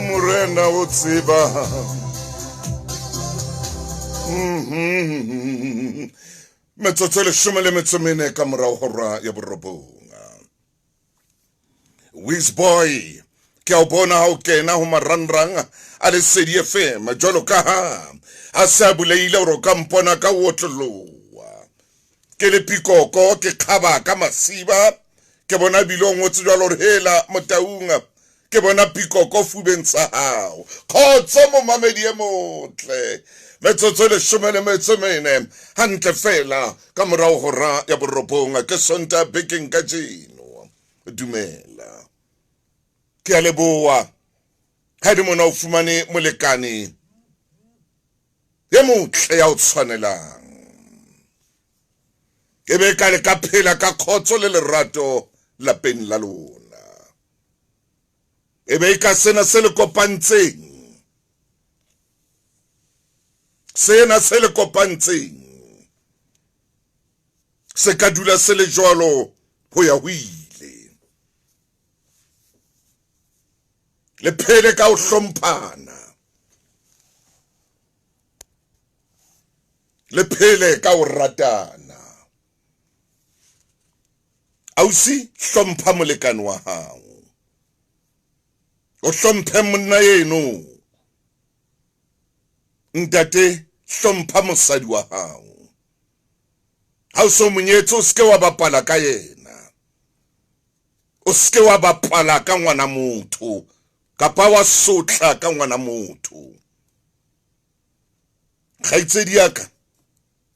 Murena utsiba metsotso le shome le metsomene ka morao hora ya borobonga. Wizboy ke a bona ha o kena ho marangrang a le Sedi FM jwalo ka ha a sa buleile hore ka mpona ka wotloloa ke le pikoko ke khaba ka masiba ke bona bilo ngotse jwalo re hela motaunga ke bona pikoko fubeng sa hao khotso mo mamedi e motle metsotso le shome le metsomene hantle fela ka morao hora ya borobonga ke sonta bekeng ka jeno dumela ke a leboa ha di mona o fumane molekane ye motle ya o tshwanelang e be ka le ka phela ka khotso le lerato lapeng la lona e be ka sena se le kopantseng sena se le kopantseng se ka dula se le jwalo ho ya ho ile le phele ka o hlomphana le phele ka o ratana ausi hlompha molekane wa hao o hlomphe monna yeno ntate hlompha mosadi wa hao ha o so monyetso o ske wa bapala ka yena o ske wa bapala ka ngwana motho kapa wa sotla ka ngwana motho kgaitsedi yaka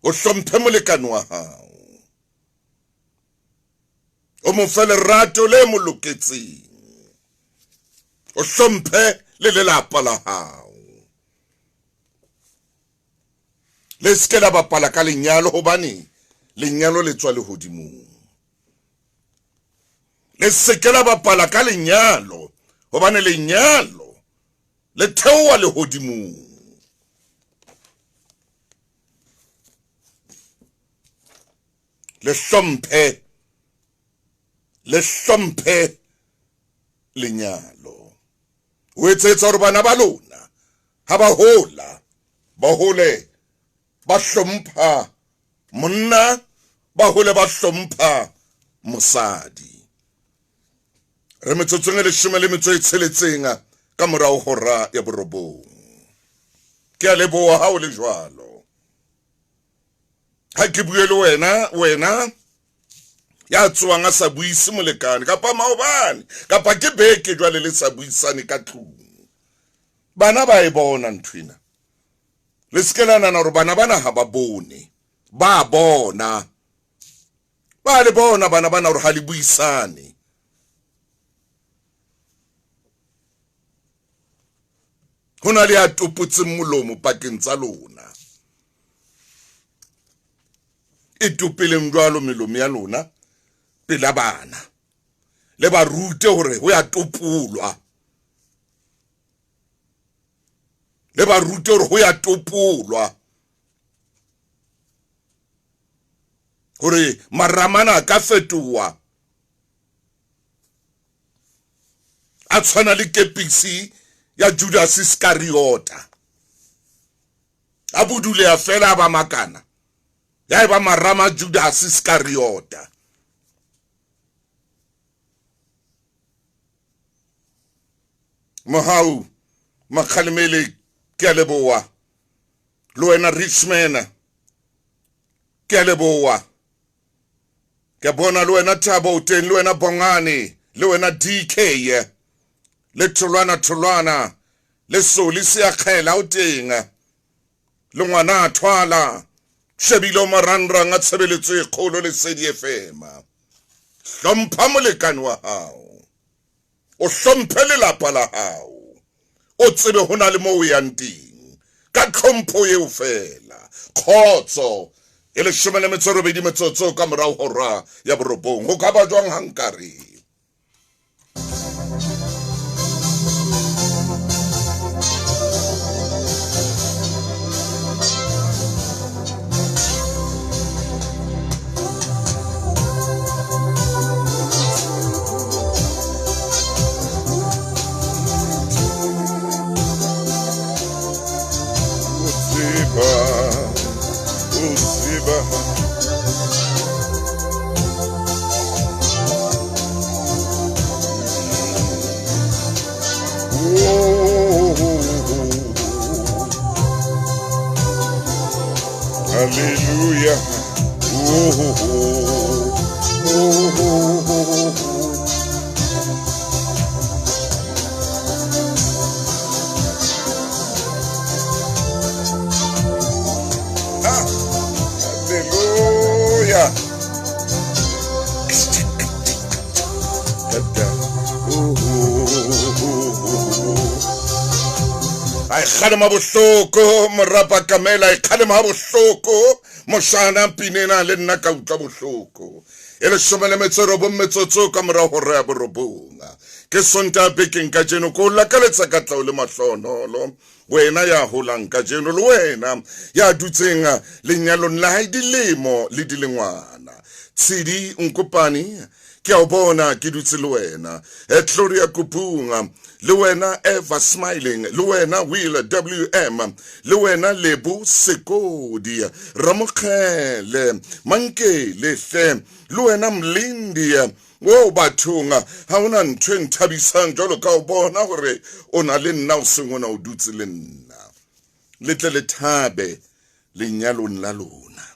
o hlomphe molekane wa hao o mo fe lerato le mo loketseng o hlomphe le lelapa la hao le ske la bapala ka lenyalo hobane lenyalo le tswa lehodimong le seke la bapala ka lenyalo hobane lenyalo le theoha lehodimong le hlomphe lenyalo o etsetsa hore bana ba lona ha ba hola ba hole ba hlompha monna ba hole ba hlompha mosadi re metsotsong le shome le metso e tsheletseng ka morao hora ya borobong ke a leboha ha o le jwalo ha ke bue le wena ya tswang a sa buise molekane kapa maobane kapa ke beke jwale le sa buisane ka tlung bana ba e bona nthwina le skelana na hore bana bana ha ba bone ba bona ba le bona bana bana hore ha le buisane hona le a topotseng molomo pakeng tsa lona e topeleng jwalo melomo ya lona pela bana le ba rute hore ho ya topolwa le ba rute hore ho ya topolwa hore maramana ka fetoha a tshwana le kepisi ya Judas Iscariota a budule ya fela ba makana ya ba marama Judas Iscariota Mahau makhalimele ke a leboa le wena Richmond ke a leboa ke bona le wena Thabo o teng le wena Bongane le wena DK le tholwana le soli se a khela o teng le ngwana thwala shebile marangrang a tshebeletso e kgolo le Sedi FM hlompha molekane wa hao o hlomphe lelapa la hao o tsebe hona le mo o yang teng ka tlhompho eo fela khotso e le shome le metsorobedi metsotso ka morao hora ya borobong ho ka ba jwang hankare Hallelujah. Oh, oh, oh, oh, oh, oh. Hallelujah. Ay khalema bohloko morapa kamela ay khalema bohloko moshana pinena le nna ka utla bohloko ele shomele metsero bo metsotso ka mora hore ya borobonga ke sonta bekeng ka jeno ko la ka letsa ka tla le mahlonolo wena ya holang ka jeno le wena ya dutsenga lenyalo la hae dilemo le dilengwana tsidi nkopani ke a bona ke dutse le wena Gloria Kupunga le wena Ever Smiling le wena Will WM le wena Lebu Sekodi Ramokhele Mankele hle le wena Mlindi wo bathunga ha una ntwe nthabisang jalo ka o bona hore ona le nna o sengona o dutse le nna letle le thabe lenyalo la lona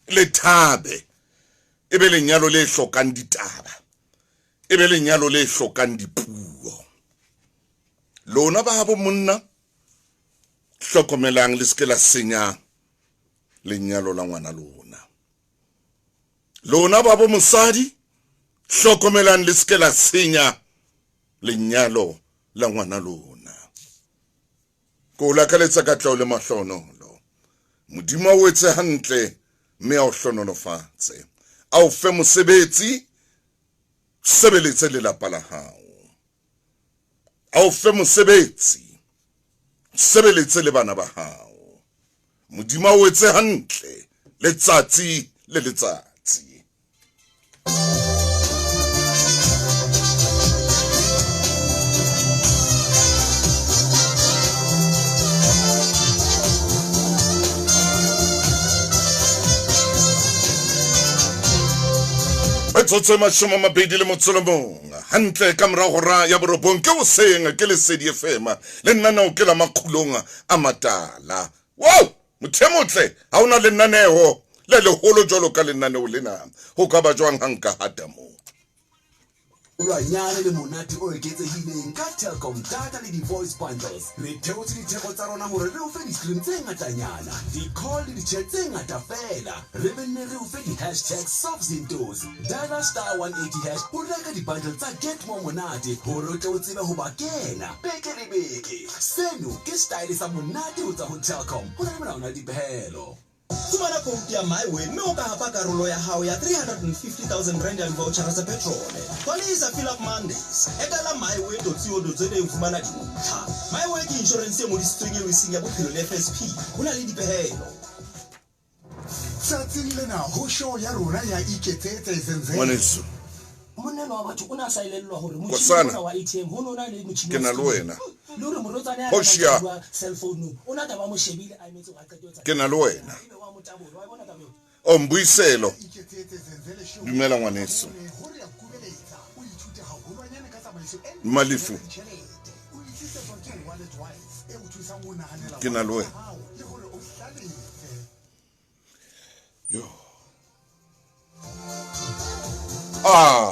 le thabe ebe lenyalo le hlokang ditaba ebe lenyalo le hlokang dipuo lona ba bo monna hlokomelang le skela senya lenyalo la ngwana lona lona ba bo mosadi hlokomelang le skela senya lenyalo la ngwana lona ko la kaletsa ka tlo le mahlonolo modimo o etse hantle me a o hlonolofatse au fe mosebetsi sebeletse le lapa la hao au fe mosebetsi sebeletse le bana ba hao modimo o etse hantle letsatsi le letsatsi Metsotso mashome mabedi le motsolomong hantle ka mora hora ya borobong ke o senga ke le sedi fema le nna o ke la makhulong a matala wow mothemotle ha ona le nnaneho le leholo jolo ka le nnaneo lena ho ka ba jwang hanka hata mo Nyane le monate o eketsehileng ka Telkom data le di-voice bundles re theotse ditheko tsa rona hore re o fe di-stream tse ngatanyana di-call le di-chat tse ngata fela re benne re o fe di-hashtag sofzintos dialer *180# o reka di-bundle tsa get more monate hore o tle o tsebe ho ba kena beke le beke seno ke style sa monate ho tsa ho Telkom ho na le molaona dipehelo Khumalo code ya Meyiwa mme o ka hapa karolo ya hao ya 350,000 rand ya voucher za petrol. Kwalisa fill up Mondays. Etela meyiwa.co.za o fumana dintlha. Meyiwa ke insurance e modisitsweng e seng ya bophelo le FSP. Hona le dipehelo. Tsatsile na ho show ya rona ya iketsetse Senzo Mwaneso monelo wa batho ona sa ilellwa hore Kosana. wa ATM ho nona le motšhini ke na le wena le hore morotsana Hoshia. ya cell phone ona ta ba mo shebile a emetse ga qetwa ke na le wena ebe wa motabolo wa bona tabelo o mbuiselo iketsetse Senzo show dumela ngwaneso hore ya kubeletsa o ithute ha holwanyane ka tsamaiso Malifu. o itsitse virtual wallet wise e o thusa go naganela Ke na le wena. le hore o hlaletse yo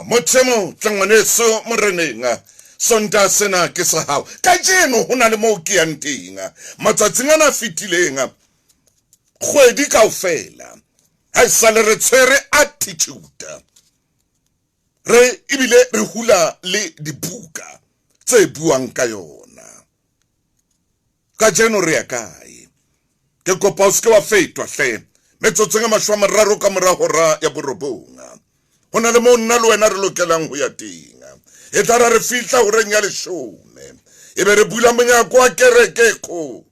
mothemo tlangwaneso morenenga sonta sena ke sa hao ka jeno hona le mo ke yang teng matsatsing ana fitilenga kgwedi kaofela ha sale re tshwere attitude re ibile re hula le dibuka tse buang ka yona ka jeno re ya kae ke kopa o se wa fetwa hle metsotseng a mashwa mararo ka mora hora ya borobonga hona le mo nna le wena re lokelang ho ya teng e tla re fihla ho reng ya leshome e be re bula monyako wa kereke kgolo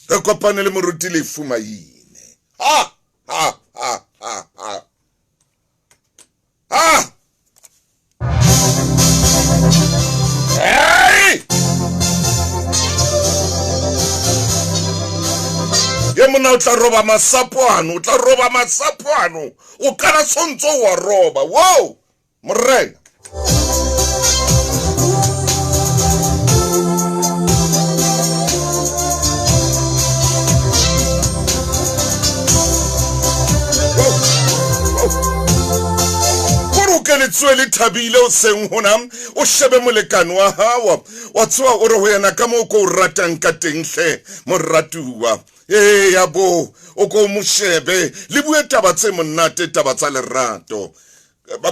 re kopane le moruti le fumaine hey ye mona o tla roba masapoano o kana sontso wa roba wow morena letswe le thabile o seng hona o shebe molekane wa hawa wa tswa o re ho yena ka mo ko ratang ka tenhle moratuwa ya bo o ko mo shebe le bue taba tse monate taba tsa lerato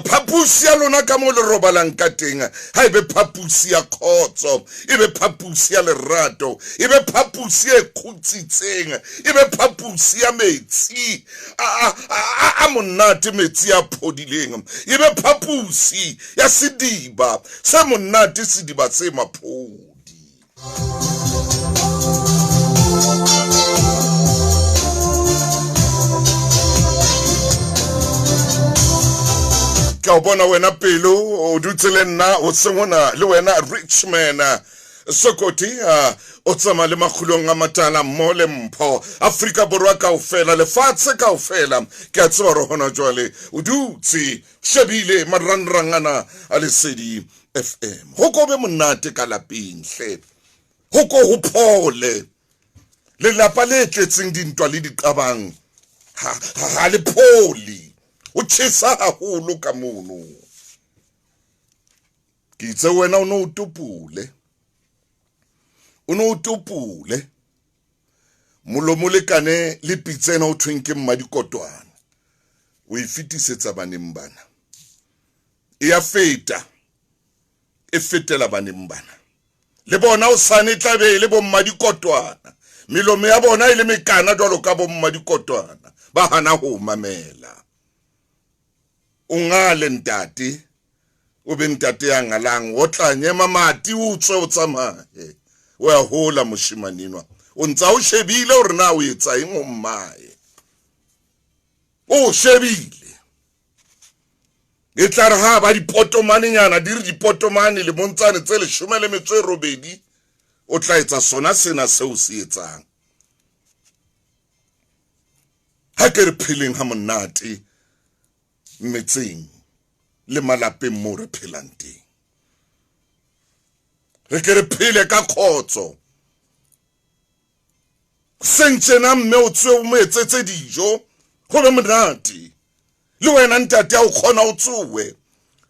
phapusi ya lona ka mo le robalang ka teng ha ebe phapusi ya khotso ebe phapusi ya lerato ebe phapusi e khutsitseng ebe phapusi ya metsi a monate metsi a phodileng ebe phapusi ya sediba se monate sediba se maphodi ka bona wena pelo o dutse le nna o sengona le wena Richman Sokoti o tsama le makhulong a matala mo le mpho Afrika borwa kaofela lefatshe kaofela ke a tseba re hona jwale o dutse shebile marangrangana a Lesedi FM ho go be monate ka lapeng hle ho go ho phole le lapa le tletseng dintwa le diqabang ha le pholi o tshisa haholo ka mono ke itse wena o no utopule molomo le kane le pitsena o thweng ke mmadikotwana o ifitisetsa baneng bana e fetela baneng bana le bona o sane tlabe le bo mmadikotwana milomo ya bona ile mekana jwalo ka bo mmadikotwana ba hana ho mamela ungale ntate o be ntate ya ngalang o tla nyema mati o tswe o tsamaye wa hola moshimaninwa o ntsa o shebile o rena o etsa eng o mmae o shebile e tla re ha ba dipotomane nyana di re dipotomane le montsane tse 18 o tla etsa sona sena se o se etsang ha ke re pheleng ha monate metseng le malapeng mo re phelang teng re ke re phele ka khotso sentsena mme o tswe o metsetse dijo go be monate le wena ntate a o khona o tsowe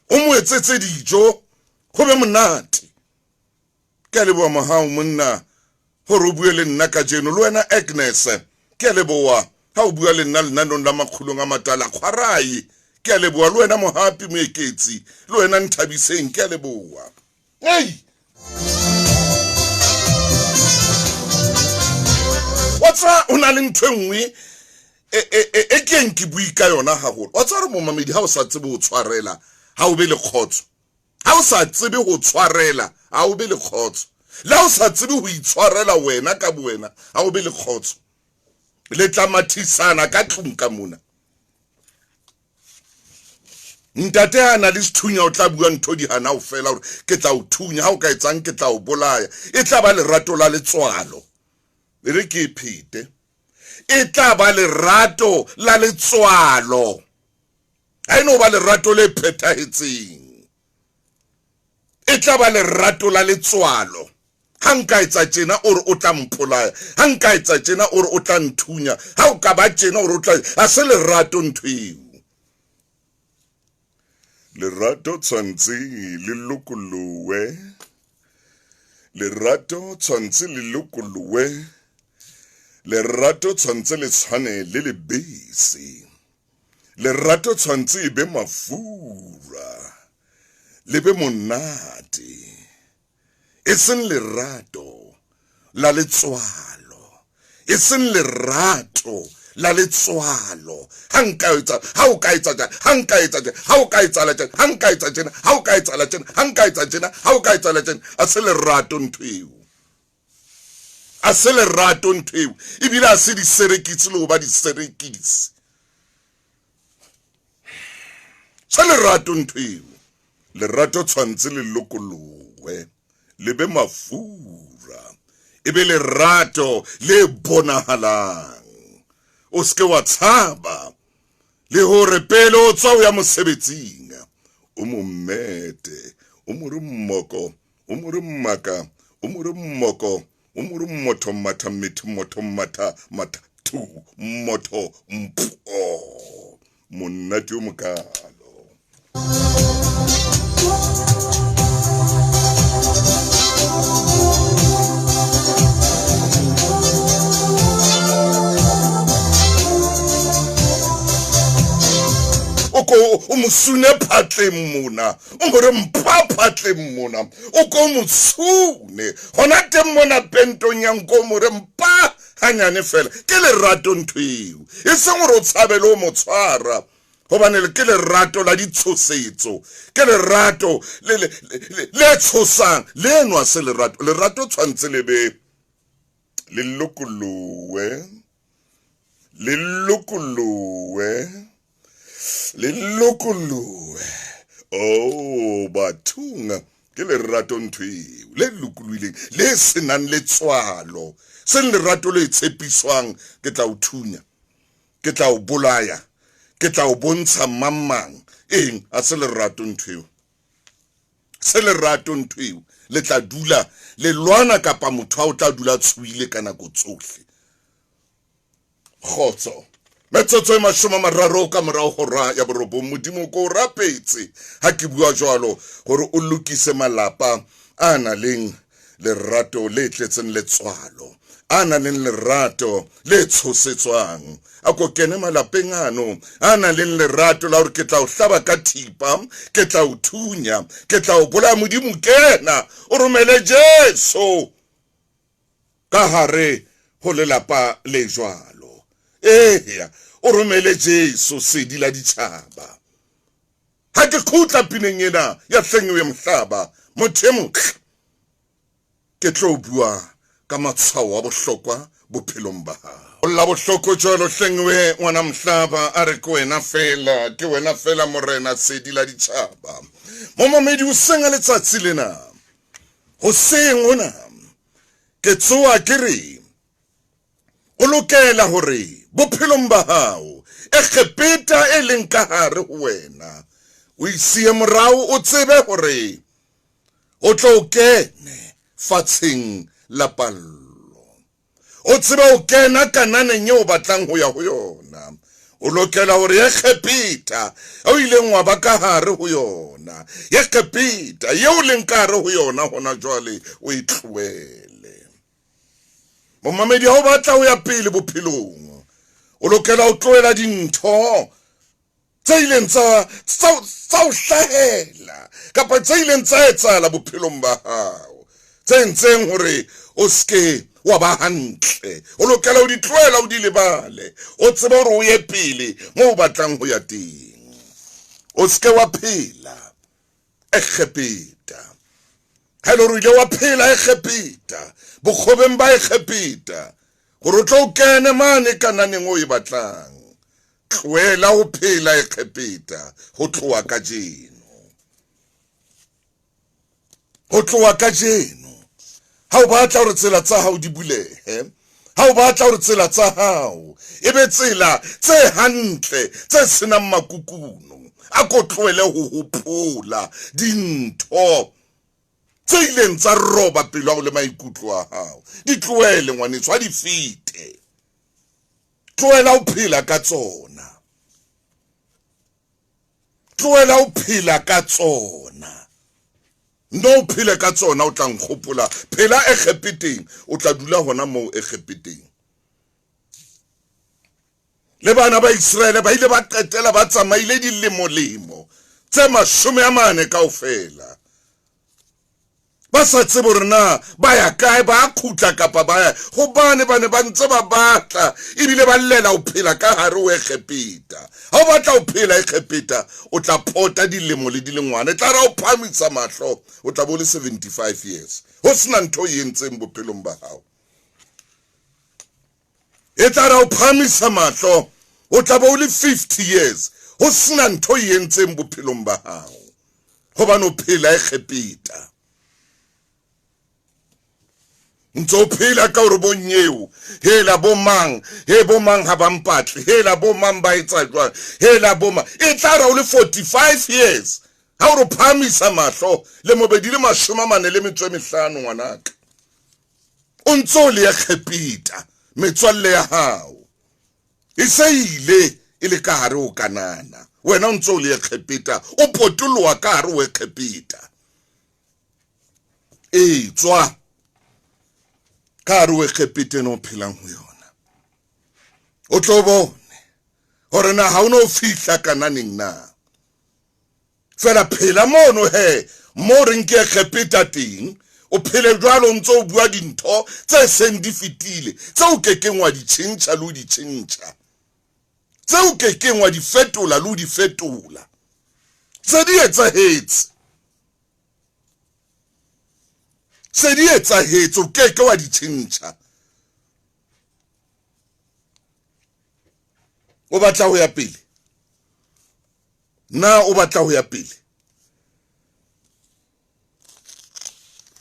o mo etsetse dijo go be monate ke le bo mahao monna go re bue le nna ka jeno le wena Agnes ke le boa ha o bua le nna lenanong la makhulong a matala khwarai ke le boa le wena mohapi moeketsi le wena nthabiseng ke le boa hey watsa una le ntwenngwe e keng ke bui ka yona haholo watsa re mo mamedi ha o sa tsebe o tshwarela ha o be le khotso ha o sa tsebe go tshwarela ha o be le khotso la o sa tsebe go itshwarela wena ka buena ha o be le khotso le tla mathisana ka tlung ka mona ntate ana le sethunya o tla bua ntho di hana o fela hore ke tla o thunya ha o ka etsang ke tla o bolaya e tla ba lerato la letswalo re ke phete e tla ba lerato la letswalo ha eno ba lerato le phethahetseng e tla ba lerato la letswalo ha nka etsa tjena o re o tla mpolaya ha nka etsa tjena o re o tla nthunya ha o ka ba tjena o re o tla a se lerato nthweo lerato tshwantse le lokolowe lerato tshwantse le lokolowe lerato tshwantse le tshwane le lebese lerato tshwantse e be mafura le be monate e seng lerato la letswalo e seng lerato la letswalo hankaitsa ha o ka etsa hankaitsa ha o ka etsa la tjena hankaitsa tjena ha o ka etsa la tjena hankaitsa tjena ha o ka etsa la tjena a se lerato nthweo a se lerato nthweo e bile a se di serekitse le ho ba di serekitse se lerato nthweo lerato tshwantse le lokolowe le be mafura e be lerato le bonahalang o ske wa tshaba le hore pele o tswa o ya mosebetsing o mo mmete o mo re mmoko o mo re mmaka o mo re mmoko o mo re mmotho matha metho motho matha matha tu motho mpo monate o mokalo Umusune phatle mmona o gore mpha phatle mmona o ko motsune hona teng mona pentong ya nko more mpa hanyane fela ke le rato nthweo e seng gore o tshabele o motshwara hobane ke le rato la ditshosetso ke le rato le tshosang le nwa se le rato tshwantse le be le lokolowe oh bathunga ke le rato nthweo le lokuluileng le senang le tswalo se le rato le tshepiswang ke tla o thunya ke tla o bolaya ke tla o bontsha mamang eng a se le rato nthweo le tla dula le lwana kapa motho o tla dula tsuile kana go tsohle khotso metsotso e mashoma mararo ka morao hora ya borobo modimo ko rapetse ha ke bua jwalo gore o lokise malapa ana leng lerato le tletseng letswalo ana leng lerato le tshosetswang a ko kene malapeng ano ana leng lerato la hore ke tla o hlaba ka thipa ke tla o thunya ke tla o bolaya modimo kena o romele Jesu ka hare ho lelapa le jwalo o romele Jesu sedi la ditšhaba ha ke khutla pineng ena ya hlengwe mhlaba mothemo ke tlo bua ka matshwao a bohlokwa bophelong ba hao la bohloko jwalo hlengwe ngwana mhlaba a re ke wena fela morena sedi la ditšhaba mo mamedi o senga letsatsi lena ho sengona ke tsoa ke re o lokela hore bophelong ba hao khepeta e leng ka hare ho wena o isie morao o tsebe hore o tlo kene fatsheng la pallo o tsebe o kena kananeng eo batlang ho ya ho yona o lokela hore khepeta o ileng wa ba ka hare ho yona khepeta eo leng ka hare ho yona hona jwale o itlwele mo mamedi ha o batla ho ya pele bophelong o lokela o tloela dintho tse ileng tsa o hlahela kapa tse ileng tsa etsala bophelong ba hao tse ntseng hore o ske wa ba hantle o lokela o di tloela o di lebale o tsebe hore o ye pele mo o batlang ho ya teng o ske wa phela khepeta ha lo ile wa phela khepeta bokhobeng ba khepeta gore o tlo kene mane kananeng o e batlang tloela o phela khepeta ho tloa ka jeno ha o batla hore tsela tsa hao di bulehe ha o batla hore tsela tsa hao e be tsela tse hantle tse senang makukuno a ko tloele ho hopola dintho tse ileng tsa roba pelo le maikutlo a hao di tloele ngwanetso a di fete tloela o phela ka tsona no phela ka tsona o tla nkgopola phela khepeteng o tla dula hona mo khepeteng le bana ba Israele ba ile ba qetela ba tsamaile dilemo tse 40 kaofela ba sa tsebe hore na ba ya kae ba khutla kapa ba ya hobane ba ne ba ntse ba batla ebile ba llela o phela ka hare o khepeta ha o batla o phela khepeta o tla phota dilemo le dilengwana tla ra o phamisa mahlo o tla bo le 75 years ho sena ntho e entseng bophelong ba hao e tla ra o phamisa mahlo o tla bo le 50 years ho sena ntho e entseng bophelong ba hao hobane o phela khepeta ntso phela ka hore bonyeo hela bomang ha ba mpatle hela bomang ba etsa jwang hela bomang e tla o le 45 years ha o phamisa mahlo le mobedi le 45 ngwanaka o ntso le khepeta metswalle ya hao e se ile ile ka hare o kanana wena o ntse o le khepita o potoloa ka hare o khepita tswa ka hare o khepite no phelang ho yona o tlo bone hore na ha o no fihla kananeng na fela phela mono he mo re nke khepita ting o phele jwalo ntse o bua dintho tse seng di fitile tse o kekeng wa di tshintsa le di tshintsa tse o kekeng wa di fetola le di fetola tse di etsahetse o keke wa di tshintsa o batla ho ya pele na o batla ho ya pele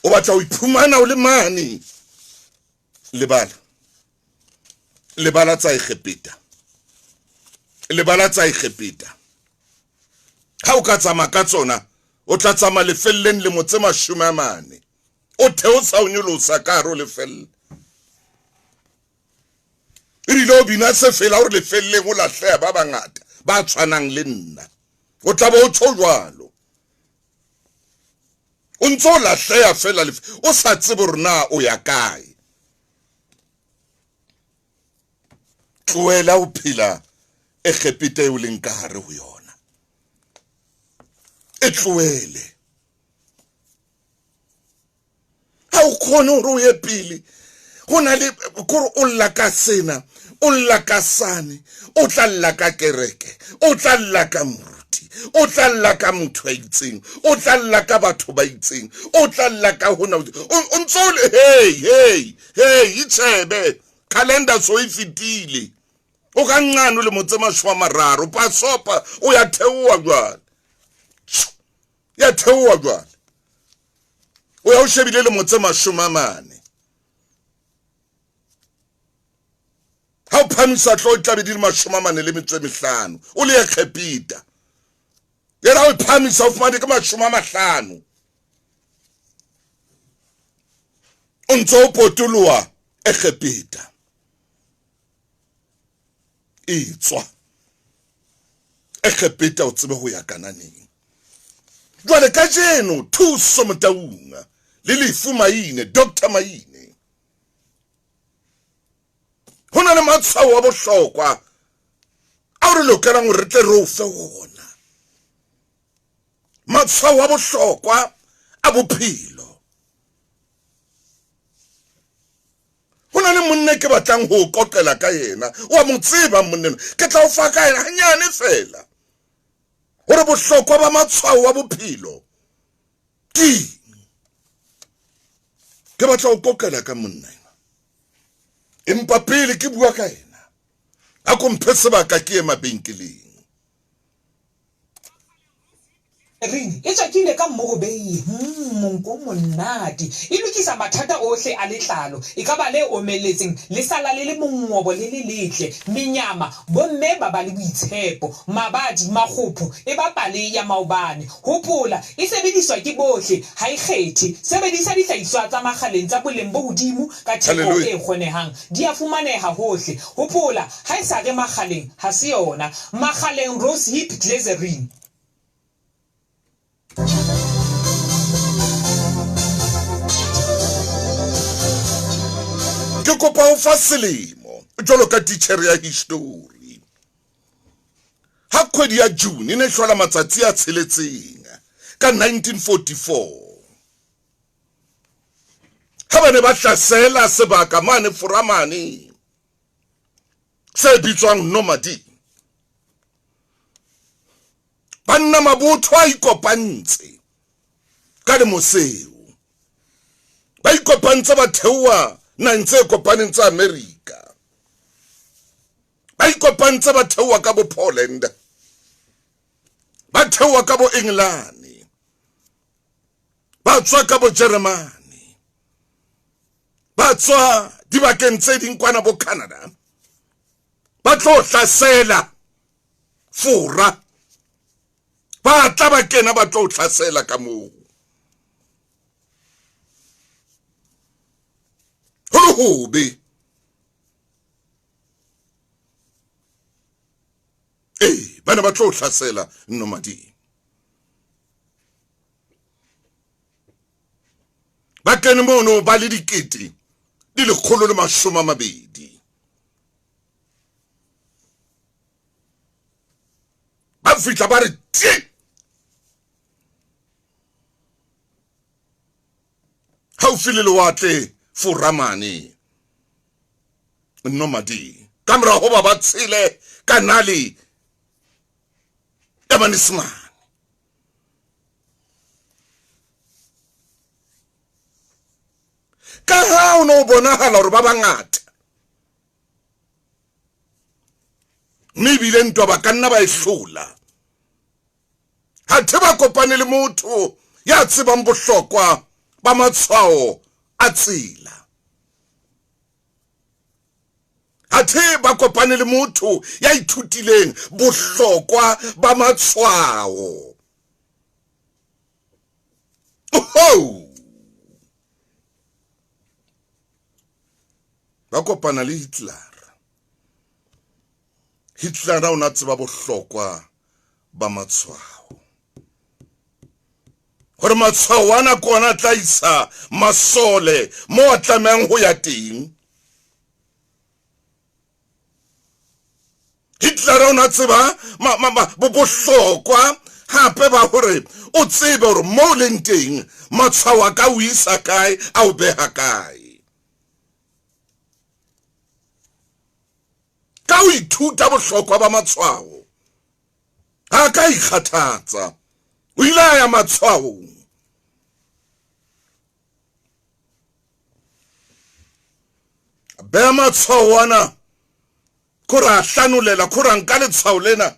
o batla ho iphumana o le mane lebala tsa ikhepita ha o ka tsama ka tsona o tla tsama lefelleng le motse 40 o theosa o nyolosa ka ro lefelle ri lo bina se fela o lefelleng o lahleha ba bangata ba tshwanang le nna o tla bo o tshojwalo o ntso lahleha fela o sa tsebe rona o ya kae tloela o phela e khepite o leng ka hare ho yona e tloele ha o khona o ye pele hona le kore o lla ka sena o lla ka sane o tla lla ka kereke o tla lla ka moruti o tla lla ka motho a itseng o tla lla ka batho ba itseng o tla lla ka hona o ntso le hey itshebe calendar so ifitile o ka ngano le motse 30 pa sopa o ya theowa jwale o ya o shebile le motse 40 ha o phamisa tlo tlabe di le 45 o le khepita yena o phamisa o fumane ka 50 o ntso potoloa e khepita tswa e khepita o tsebe ho ya kananeng jwale ka jeno thuso motaunga le lefu maine Dr. Maine hona le matshwao a bohlokwa a re lokelang hore re tle re o fe ona matshwao a bohlokwa a bophelo hona le monne ke batlang ho qoqela ka yena wa mo tseba monne ke tla o fa ka yena hanyane fela hore bohlokwa ba matshwao a bophelo ke batla o qoqela ka monne empa pele ke bua ka yena a komphe sebaka ke ema benkeleng Ring e tsakile ka mmogobei monko monate e lokisa mathata ohle a letlalo e ka ba le omeletseng le sala le mongobo le letle menyama bomme ba ba le boitshepo mabadi magopho e ba pale ya maobane hopola e sebediswa ke bohle ha e kgethe sebedisa dihlahiswa tsa magaleng tsa boleng bo hodimo ka theko e kgonehang di a fumaneha hohle hopola ha e sa re magaleng ha se yona magaleng rose hip glycerin ke kopa o fa selemo jolo ka teacher ya history ha kgwedi ya June ne hlola matsatsi a tsheletseng ka 1944 ha bane ba hlasela sebaka mane Furamane se bitswang Nomadi banna mabotho a ikopantse ka le moseo ba ikopantse ba theowa na ntse kopaneng tsa America ba ikopantse ba theowa ka bo Poland ba theowa ka bo England ba tswa ka bo Germany ba tswa dibakeng tse ding kwana bo Canada ba tlo hlasela fura ba tla ba kena ba tlo hlasela ka moo hobe bana ba tlo hlasela nomadi ba kene mono ba le dikete di le 120 ba fitla ba re ti how feel le watle furamane nomadi kamera ho ba tsile kanali emanisman ka ha o no bonahala hore ba bangata maybe le ntwa ba kanna ba ihlola ha theba kopane le motho ya tsebang bohlokwa ba matshwao a tsela ha theba kopane le motho ya ithutileng bohlokwa ba matshwao oh ba kopana le Hitler o na tseba bohlokwa ba matshwao hore matshwao ana kona tla isa masole mo a tlamang ho ya teng Hitler o na tseba bohlokwa hape ba hore o tsebe hore mo leng teng matshwao a ka o isa kae a o beha kae ka o ithuta bohlokwa ba matshwao ha ka ikgathatsa o ile ya matshwao be matshwao ana kora hlanulela kora nka letshwao lena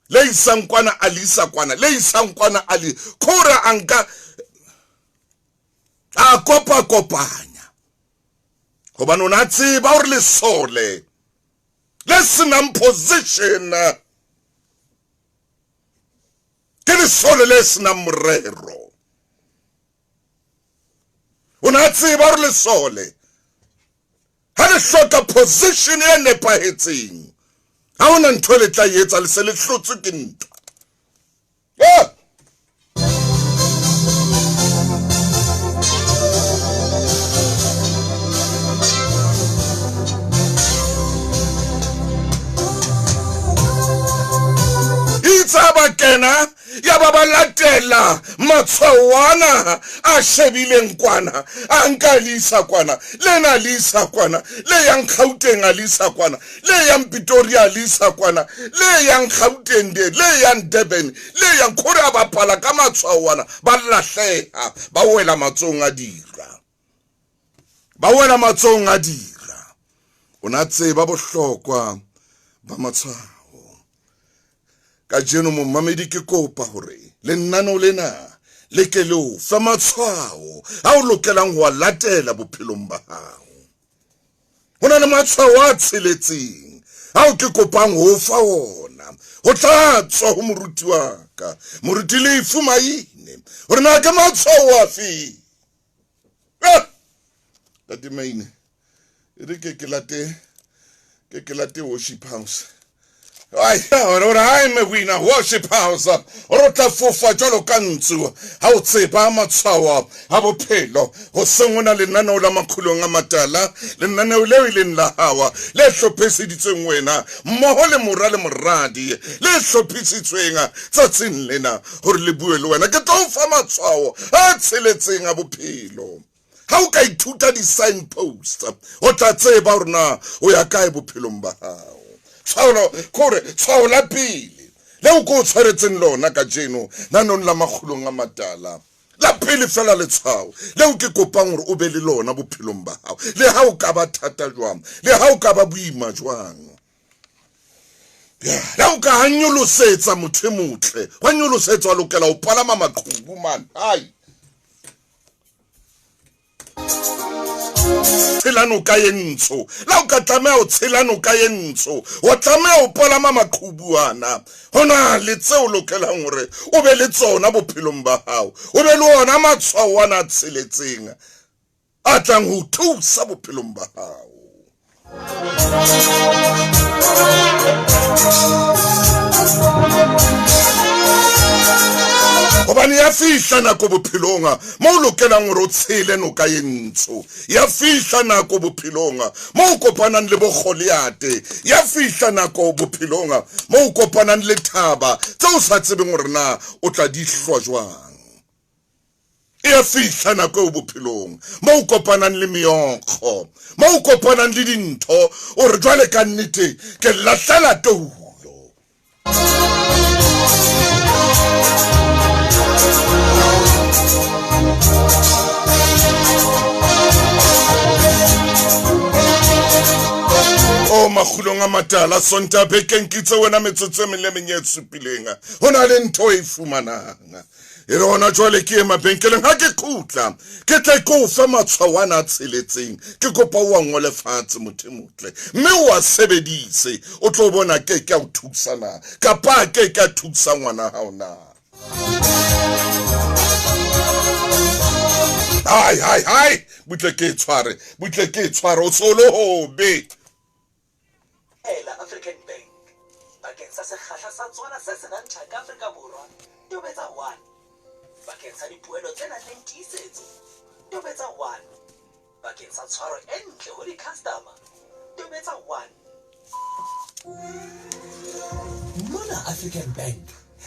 le isang kwana alisa kwana le isang kwana ali kora anka a kopanya hobane ona tseba hore le sole lesson position ke le sole lesson morero ona tseba hore le sole ha le hloka position ya nepahetseng ha ona ntho le tla etsa le se le hlotswe ke ntwa kena ya baba latela matshwana a shebileng kwana a nka lisa kwana lena lisa kwana le yang Gauteng alisa kwana le yang Pretoria alisa kwana le yang Gauteng le yang Durban le yang khora ba phala ka matshwana ba lahleha ba wela matsong a dira ona tseba bohlokwa ba matshwana ka jeno mo mamedi ke kopa hore le nnano lena le ke lo fa matshwao ha o lokelang ho latela bophelong ba hao hona le matshwao a tseletseng ha o ke kopang ho fa ona ho tla tswa ho moruti wa ka moruti le ifumaine hore na ke matshwao a fi tati maine re ke late worship house I'm a winner, worship house. Rota fofa jolo kanzu. How tseba matshwao a bophelo. Ho sengona le nano la makhulong a matala. Le nano le ileng la hawa. Le hlophiseditsweng wena. Mmoho le morale moradi. Le hlophisitsweng tsatsing lena hore le bue le wena. Ke tlo fa matshwao a tseletseng a bophelo. How ka ithuta di signpost. O tla tseba hore na o ya kae bophelong ba hao. Tshwao la pele leo ko tshwaretseng lona ka jeno nanong la makhulong a matala la pele fela letshwao leo ke kopang hore o be le lona bophelong ba hao le ha o ka ba thata jwang le ha o ka ba boima jwang la o ka hanyolosetsa motho motle wa nyolosetsa wa lokela o palama maqhubu man hai tselano ka yentsho la o ka tlamea o tselano ka yentsho o tlamea o palama maqhubuana hona le tseo lokelang hore o be le tsona bophelong ba hao o be le ona matshwao ana tseletseng a tlang ho thusa bophelong ba hao ya fihla nako bophelonga mo o lokelang gore o tshele noka ye ntsho ya fihla nako bophelonga mo o kopanang le bogoliate ya fihla nako bophelonga mo o kopanang le thaba tse o sa tsebeng gore na o tla di hlwa jwang ya fihla nako bophelong mo o kopanang le meonkgo mo o kopanang le dintho o re jwale ka nnete ke lahlela toulo o magulong a matala sonta bekeng kitse wena metsotso le menyetsupileng hona le ntho e fumanang e re hona jwale ke mabenkeleng ha ke khutla ke tla go fa matshwawana a tsheletseng ke kopa o ngole fatshe mothemotle mme o a sebedise o tlo bona ke ka o thusana ka pa ke ka thusa ngwana ha ona hai butle ke tshware o solo hobe ela African Bank bakeng sa sekgahla sa tswana se senang thaka Afrika Borwa tobetsa 1 bakeng sa dipuelo tsena le tiisetso tobetsa 1 bakeng sa tshwaro e ntle ho di-customer tobetsa 1 mona African Bank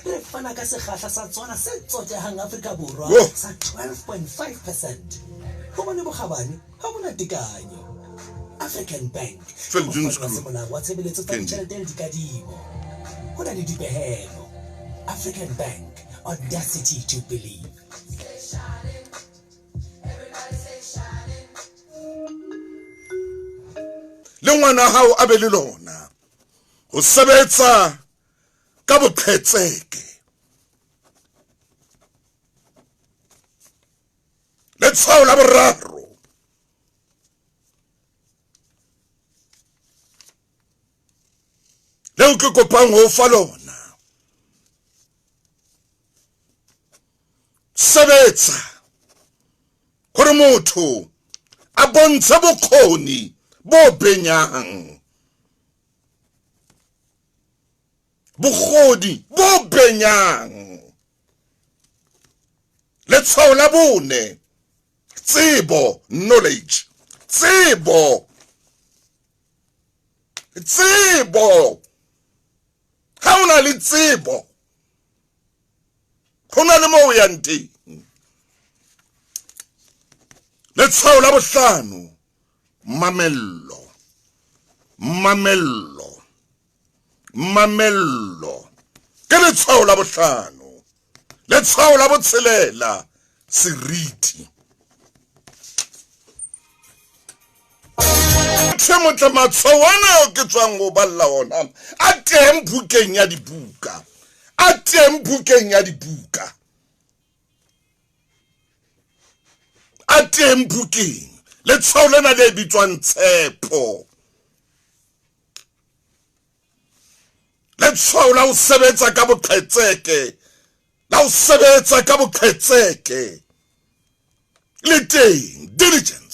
re fana ka sekgahla sa tswana se tsotehang Afrika Borwa sa 12.5%. Ho bone bokgabane ha bona tekanyo African Bank wa tshebeletso tsa ditjhelete le dikadimo ho na le dipehelo African Bank audacity to believe le ngwana hao a be le lona ho sebetsa ka boqhetseke let's go la boraro le ke kopang ho fa lona sebetsa gore motho a bontshe bokgoni bo benyang bogodi bo benyang let's go la bone tsebo knowledge tsebo ha ona le tsebo hona le mo ya nteng let's go la bohlano mamello ke letshwao la bohlano letshwao la botshelela seriti motle matshwawana o ke tswang go balla ona a teng bukeng ya dibuka a teng bukeng letshwao lena le bitswang tshepo letshwao la o sebetsa ka boqhetseke le teng diligence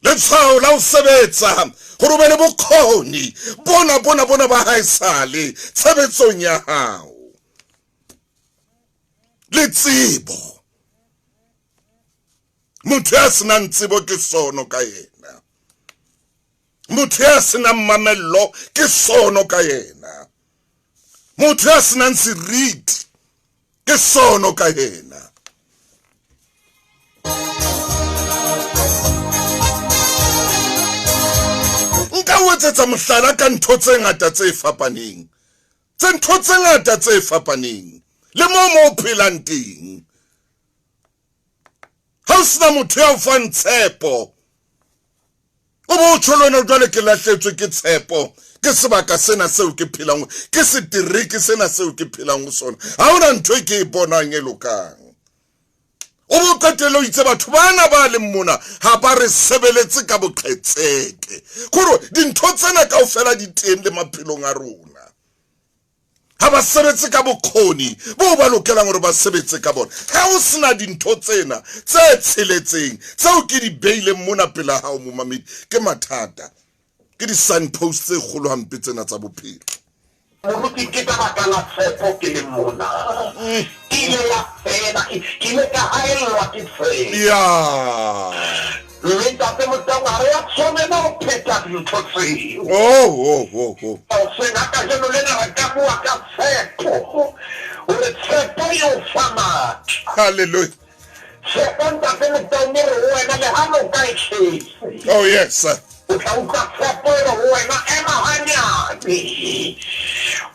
letshwao la o sebetsa gore o be le bokgoni bona ba haesale tshebetsong ya hao le tsebo motho ya senang tsebo ke sono ka yena motho ya senang mamello ke sono ka yena motho ya senang seriti ke sono ka yena nka o etsetsa mohlala ka ntho tse ngata tse fapaneng le mo phelang teng ha o sena motho ya o fang tshepo o bo tšholone jwale ke lahletswe ke tshepo ke sebaka sena seo ke phelang ke setereke sena seo ke phelang go sona ha ona ntho e ke e bonang e lokang o bo qetele o itse batho bana ba le mona ha ba re sebeletse ka boqhetseke gore dintho tsena kaofela di teng le maphelong a rona ha ba sebetse ka bokgoni bo ba lokelang gore ba sebetse ka bona ha o sena dintho tsena tse tsheletseng tseo ke di beile mona pela hao mo mamedi ke mathata ke di signpost tse kgolo hampe tsena tsa bophelo. Moruti ke ka baka la tshepo ke le mona. Ke ile ya fela, ke ile ka haellwa ke tshepo. Yeah. Mme ntate Motaung ha re a tshwanela ho phetha dintho tseo. Oh. Sena ka jeno lena re ka bua ka tshepo. Hore tshepo eo fa matla. Hallelujah. Tshepo ntate Motaung e re ho wena le ha no ka e tjhese. Oh yes. O tla utlwa tshepo e re ho wena ema hanyane.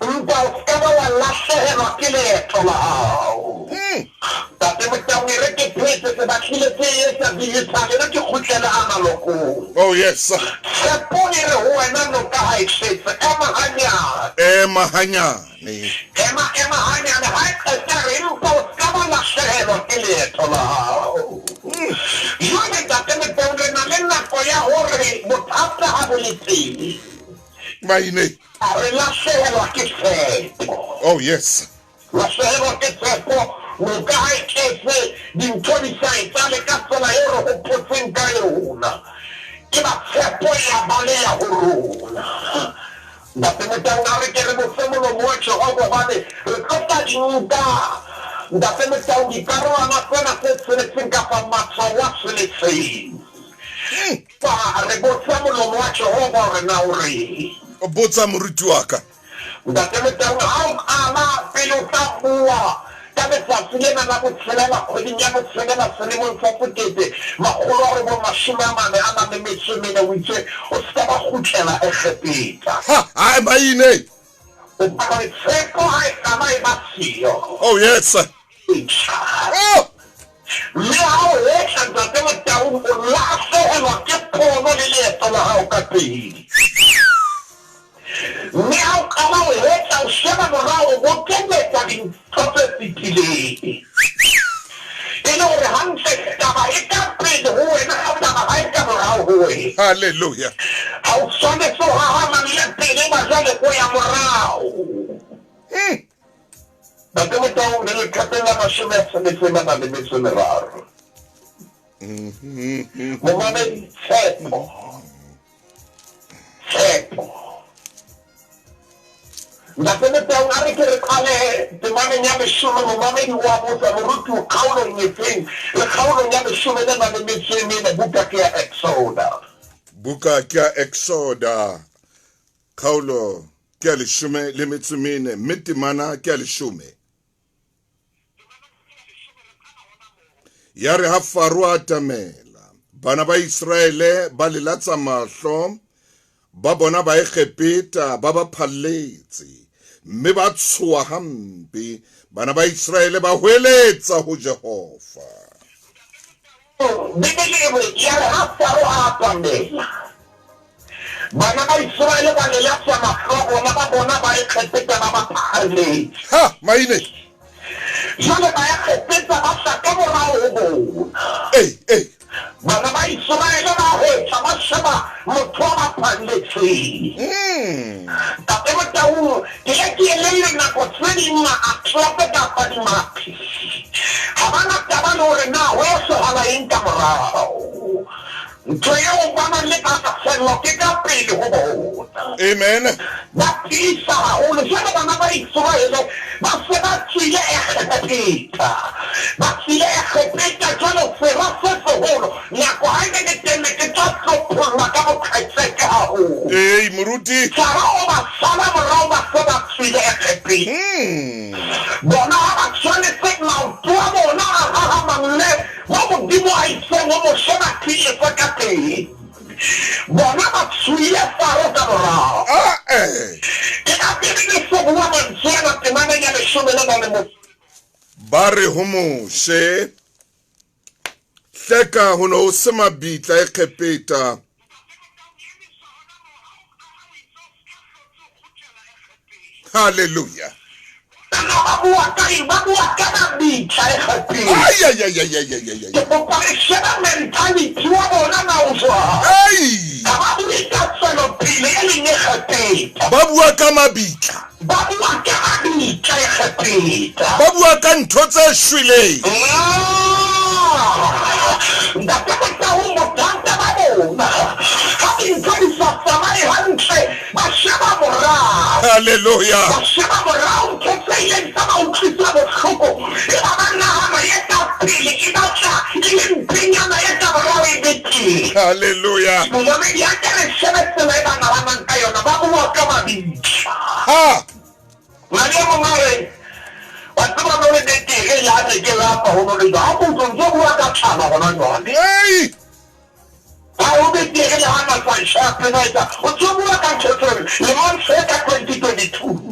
Mpa o ska ba wa lahlehelwa ke leeto la hao. Ntate Motaung e re ke phete se batlile tse etsa digital ena ke kgutlela analogong. Oh yes. Tshepo e re ho wena no ka ha e tjhese ema hanyane. Ema hanyane. Ema hanyane ha e qeta re mpa o ska ba lahlehelwa ke leeto la hao. Jwale ntate Motaung re na le nako ya hore bothata ha bo le teng. Maine. Re lahlehelwa ke tshepo. Oh yes. Lahlehelwa ke tshepo o ka ha e tjhese dintho di sa etsahale ka tsela eo re hopotseng ka yona. Ke ba tshepo ya baleha ho rona. Ntate Motaung a re ke re bose molomo wa Jehova hobane re tlo tla di nka. Ntate Motaung dikarolwana tsena tse tsheletseng kapa matshwao a tsheletseng. Re botsa molomo wa Jehova hore na o reng. O botsa moruti wa ka. Ntate Motaung ha o qala pele o tla bua ka letsatsi lena la botshelela kgweding ya botshelela selemong sa 1944 o itse o ska ba kgutlela Egepeta. Ha, Maine. O ba tshepo ha e qala e ba siyo. Oh yes. Oh. Mme ha o etsa Ntate Motaung o lahlehelwa ke pono le leeto la hao ka pele. Mme ha o qala o etsa o sheba morao o keletsa dintho tse fetileng. E le hore hantle taba e ka pele ho wena ha taba ha e ka morao ho wena. Hallelujah. Ha o tshwanetse ho hahama le pele ba jwale ho ya morao. Ntate Motaung le lekgatheng la 33. Momamedi tshepo. Ntate Motaung a re ke re qale temaneng ya 10 momamedi wa botsa moruti o kgaolong efeng le kgaolong ya 14 buka ke ya Exoda. Buka ke ya Exoda. Kgaolo ke ya 14 mme temana ke ya 10. Ya re ha Faro a tamela bana ba Israele ba lelatsa mahlo ba bona ba Egepeta ba ba phalletse mme ba tshoha hampe bana ba Israele ba hweletsa ho Jehova. Bibele ya re ha Faro a tamela bana ba Israele ba lelatsa mahlo bona ba bona ba Egepeta ba ba phalletse. Ha, Maine. Jwale ba Egepeta ba hlaka morao ho bona. Bana ba Israele ba hwetša ba sheba motho a ba phalletseng. Ntate Motaung ke le ke elelle nako tse ding ma-atlepe kapa dimapi ha ba na taba le hore na ho etsahala eng ka morao. Ntho eo ba nang le thahasello ke ka pele ho bona. Amen. Ba tiisa haholo jwale bana ba Israele ba se ba tswile Egepeta. Ba tswile Egepeta jwale fera se seholo nako ha e ne tenne ke tla hlopholla ka boqhetseke haholo. Moruti. Farao ba sala morao ba se ba tswile Egepeta. Bona ha ba tshwanetse maoto a bona a hahamang le wa modimo a itseng o mo sheba tiisa ka teng. Bona ba tswile Faro ka morao. Ke ka pele ke se bua mantswe ana temaneng ya 14. Ba re ho Moshe hleka ho no ho se mabitla Egepeta. Hallelujah. Ba bua ka mabitla Egepeta. Ke kopa le sheba mentality wa bona na o jwang. Ha ba bue ka tswelopele e leng Egepeta. Ba bua ka mabitla. Ba bua ka mabitla Egepeta. Ba bua ka ntho tse shweleng. Ntate Motaung bothata ba bona ha dintho di sa tsamaye ha Hallelujah. ba sheba morao ke tse ileng tsa ba utlwisa bohloko e ba ba nahana e tla pele e batla e le mpenyana e tla morao e be teng. Hallelujah. Momamedi a ke re shebe tsela e ba nahanang ka yona ba bua ka mabitla. Ha. Ngwane e mong a re wa tseba no le betere ya ne ke lapa ho no le ha go ntse bua ka tlhama gona jwale. Hey. Ha o betere le ha na sa sharp na ita o tswa bua ka ntho tseo le months ka 2022.